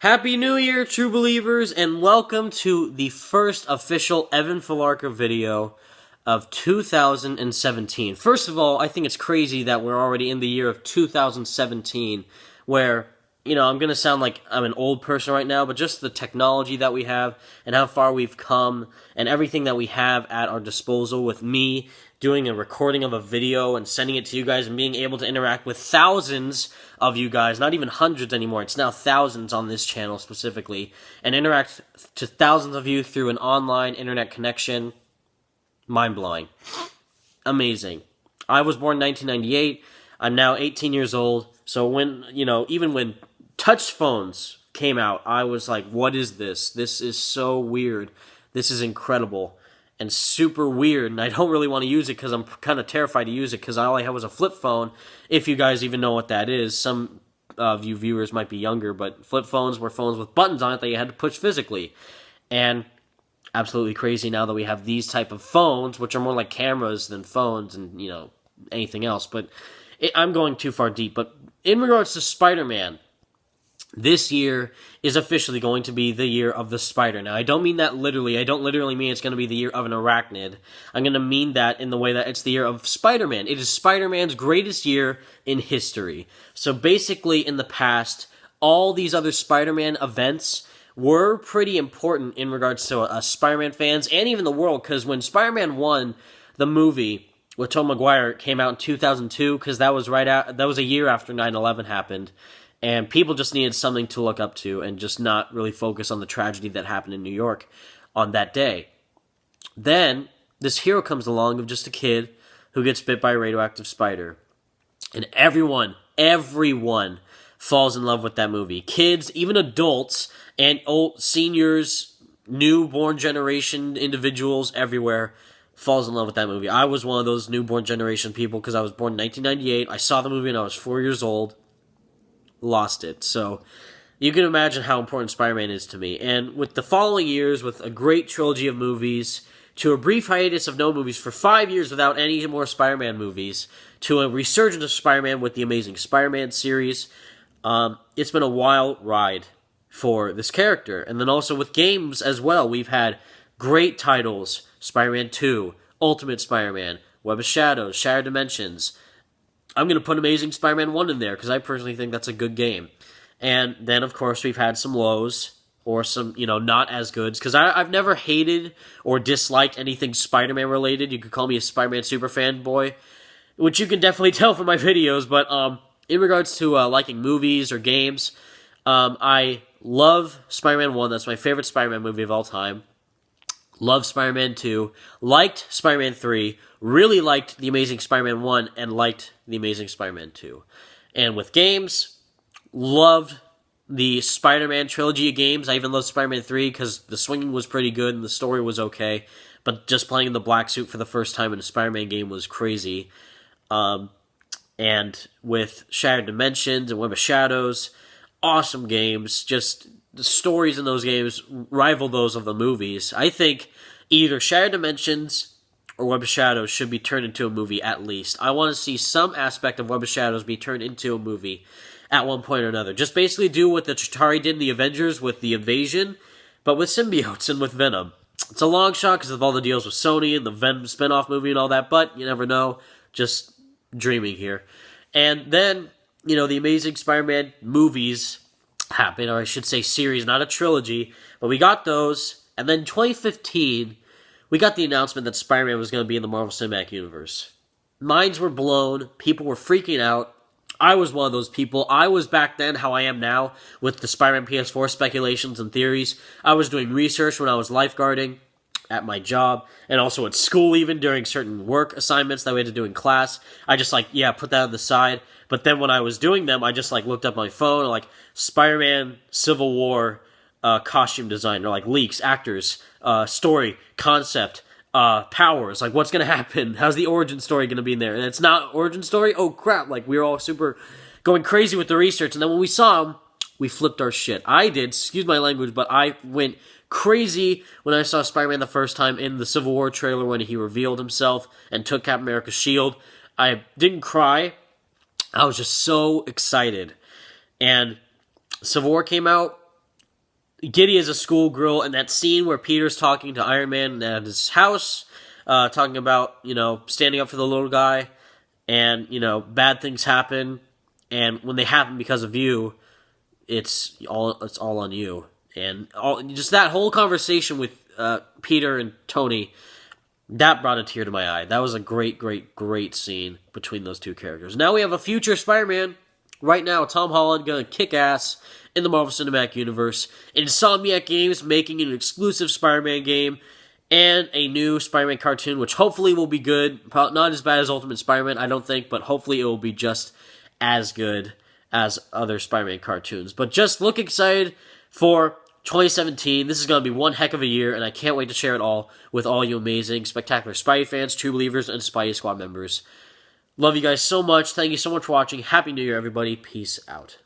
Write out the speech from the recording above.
Happy New Year, true believers, and welcome to the first official Evan Falarka video of 2017. First of all, I think it's crazy that we're already in the year of 2017, where, I'm going to sound like I'm an old person right now, but just the technology that we have and how far we've come and everything that we have at our disposal with me doing a recording of a video and sending it to you guys and being able to interact with thousands of you guys, not even hundreds anymore, it's now thousands on this channel specifically, and interact to thousands of you through an online internet connection. Mind-blowing. Amazing. I was born in 1998, I'm now 18 years old, so when, even when touch phones came out, I was like, what is this? This is so weird. This is incredible. And super weird, and I don't really want to use it because I'm kind of terrified to use it because all I had was a flip phone, if you guys even know what that is. Some of you viewers might be younger, but flip phones were phones with buttons on it that you had to push physically. And absolutely crazy now that we have these type of phones, which are more like cameras than phones and, anything else. But I'm going too far deep. But in regards to Spider-Man, this year is officially going to be the year of the spider. Now, I don't mean that literally. I don't literally mean it's going to be the year of an arachnid. I'm going to mean that in the way that it's the year of Spider-Man. It is Spider-Man's greatest year in history. So basically, in the past, all these other Spider-Man events were pretty important in regards to Spider-Man fans and even the world, because when Spider-Man 1, the movie with Tobey Maguire, came out in 2002, because that was a year after 9/11 happened. And people just needed something to look up to and just not really focus on the tragedy that happened in New York on that day. Then, this hero comes along of just a kid who gets bit by a radioactive spider. And everyone falls in love with that movie. Kids, even adults, and old seniors, newborn generation individuals everywhere falls in love with that movie. I was one of those newborn generation people because I was born in 1998. I saw the movie when I was 4 years old. Lost it. So you can imagine how important Spider-Man is to me. And with the following years, with a great trilogy of movies, to a brief hiatus of no movies for 5 years without any more Spider-Man movies, to a resurgence of Spider-Man with the Amazing Spider-Man series, it's been a wild ride for this character. And then also with games as well, we've had great titles: Spider-Man 2, Ultimate Spider-Man, Web of Shadows, Shattered Dimensions. I'm going to put Amazing Spider-Man 1 in there because I personally think that's a good game. And then, of course, we've had some lows or some, not as goods, because I've never hated or disliked anything Spider-Man related. You could call me a Spider-Man super fanboy, which you can definitely tell from my videos. But in regards to liking movies or games, I love Spider-Man 1. That's my favorite Spider-Man movie of all time. Loved Spider-Man 2, liked Spider-Man 3, really liked The Amazing Spider-Man 1, and liked The Amazing Spider-Man 2. And with games, loved the Spider-Man trilogy of games. I even loved Spider-Man 3 because the swinging was pretty good and the story was okay, but just playing in the black suit for the first time in a Spider-Man game was crazy. And with Shattered Dimensions and Web of Shadows, awesome games, just the stories in those games rival those of the movies. I think either Shattered Dimensions or Web of Shadows should be turned into a movie at least. I want to see some aspect of Web of Shadows be turned into a movie at one point or another. Just basically do what the Chitauri did in the Avengers with the Invasion, but with symbiotes and with Venom. It's a long shot because of all the deals with Sony and the Venom spinoff movie and all that, but you never know. Just dreaming here. And then, the Amazing Spider-Man movies happen, or I should say series, not a trilogy, but we got those, and then 2015, we got the announcement that Spider-Man was going to be in the Marvel Cinematic Universe. Minds were blown, people were freaking out. I was one of those people. I was back then how I am now with the Spider-Man PS4 speculations and theories. I was doing research when I was lifeguarding at my job, and also at school even, during certain work assignments that we had to do in class. I just put that on the side. But then when I was doing them, I just looked up my phone, Spider-Man Civil War costume design, or leaks, actors, story, concept, powers, what's going to happen? How's the origin story going to be in there? And it's not origin story? Oh crap, we were all super going crazy with the research. And then when we saw them, we flipped our shit. I did, excuse my language, but I went crazy when I saw Spider-Man the first time in the Civil War trailer when he revealed himself and took Captain America's shield. I didn't cry. I was just so excited. And Civil War came out. giddy as a schoolgirl, and that scene where Peter's talking to Iron Man at his house, talking about, standing up for the little guy, and, bad things happen, and when they happen because of you, it's all on you. And just that whole conversation with Peter and Tony, that brought a tear to my eye. That was a great, great, great scene between those two characters. Now we have a future Spider-Man. Right now, Tom Holland gonna kick ass in the Marvel Cinematic Universe. Insomniac Games making an exclusive Spider-Man game and a new Spider-Man cartoon, which hopefully will be good. Probably not as bad as Ultimate Spider-Man, I don't think, but hopefully it will be just as good as other Spider-Man cartoons. But just look excited for 2017. This is going to be one heck of a year, and I can't wait to share it all with all you amazing, spectacular Spidey fans, True Believers, and Spidey Squad members. Love you guys so much. Thank you so much for watching. Happy New Year, everybody. Peace out.